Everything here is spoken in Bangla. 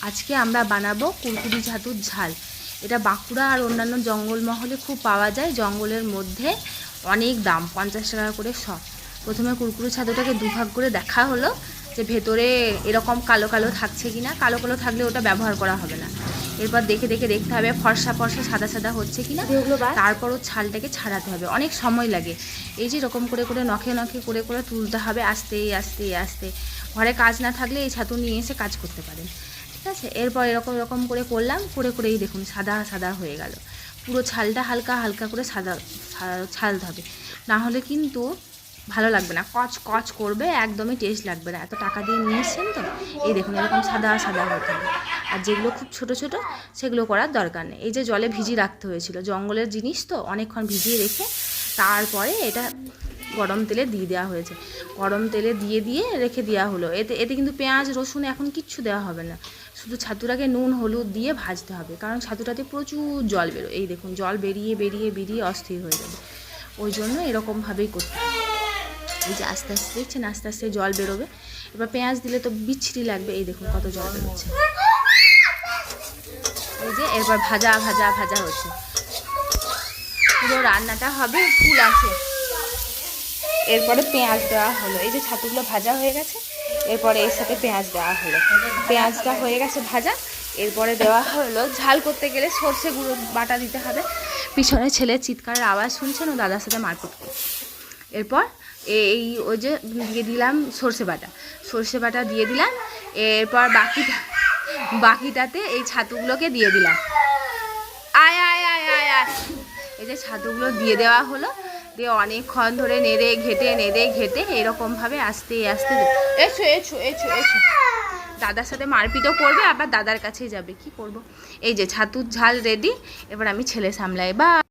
আজকে আমরা বানাবো কুরকুরি ছাতুর ঝাল। এটা বাঁকুড়া আর অন্যান্য জঙ্গলমহলে খুব পাওয়া যায়। জঙ্গলের মধ্যে অনেক দাম, 50 টাকা করে শ। প্রথমে কুরকুরি ছাতুটাকে দুভাগ করে দেখা হলো যে ভেতরে এরকম কালো কালো থাকছে কিনা। কালো কালো থাকলে ওটা ব্যবহার করা হবে না। এরপর দেখতে হবে ফর্সা ফর্সা সাদা সাদা হচ্ছে কিনা। তারপরও ছালটাকে ছাড়াতে হবে, অনেক সময় লাগে। এই যে এরকম করে করে নখে নখে করে করে তুলতে হবে আস্তে আস্তে আস্তে। ঘরে কাজ না থাকলে এই ছাতু নিয়ে এসে কাজ করতে পারেন, ঠিক আছে। এরপর এরকম করে করলাম, করেই দেখুন সাদা সাদা হয়ে গেল। পুরো ছালটা হালকা হালকা করে সাদা ছালতে হবে, না হলে কিন্তু ভালো লাগবে না, কচ কচ করবে, একদমই টেস্ট লাগবে না। এত টাকা দিয়ে নিয়ে এসছেন তো, এই দেখুন এরকম সাদা সাদা হতে হবে। আর যেগুলো খুব ছোট ছোট সেগুলো করার দরকার নেই। এই যে জলে ভিজিয়ে রাখতে হয়েছিল, জঙ্গলের জিনিস তো অনেকক্ষণ ভিজিয়ে রেখে তারপরে এটা গরম তেলে দিয়ে দেওয়া হয়েছে। গরম তেলে দিয়ে রেখে দেওয়া হলো। এতে কিন্তু পেঁয়াজ রসুন এখন কিচ্ছু দেওয়া হবে না, শুধু ছাতুটাকে নুন হলুদ দিয়ে ভাজতে হবে। কারণ ছাতুটাতে প্রচুর জল বেরোয়, এই দেখুন জল বেরিয়ে বেরিয়ে বেরিয়ে অস্থির হয়ে যাবে। ওই জন্য এরকমভাবেই করতে হবে। এই যে আস্তে আস্তে দেখছেন আস্তে আস্তে জল বেরোবে। এবার পেঁয়াজ দিলে তো বিচ্ছিরি লাগবে, এই দেখুন কত জল বেরোচ্ছে। এই যে এরপর ভাজা ভাজা ভাজা হচ্ছে, পুরো রান্নাটা হবে ফুল আছে। এরপরে পেঁয়াজ দেওয়া হলো, এই যে ছাতুগুলো ভাজা হয়ে গেছে, এরপরে এর সাথে পেঁয়াজ দেওয়া হলো। পেঁয়াজটা হয়ে গেছে ভাজা, এরপরে দেওয়া হলো ঝাল করতে গেলে সর্ষে গুঁড়ো বাটা দিতে হবে। পিছনে ছেলের চিৎকারের আওয়াজ শুনছেন, ও দাদার সাথে মারপিট করছে। এরপর ওই যে দিয়ে দিলাম সর্ষে বাটা দিয়ে দিলাম। এরপর বাকিটাতে এই ছাতুগুলোকে দিয়ে দিলাম। আয় আয় আয় আয় আয় এই যে ছাতুগুলো দিয়ে দেওয়া হলো, দিয়ে অনেকক্ষণ ধরে নেড়ে ঘেটে এরকমভাবে আস্তে আস্তে এসো এসো এসো এসো। দাদার সাথে মারপিটও করবে, আবার দাদার কাছেই যাবে, কি করব। এই যে ছাতুর ঝাল রেডি। এবার আমি ছেলে সামলাই বা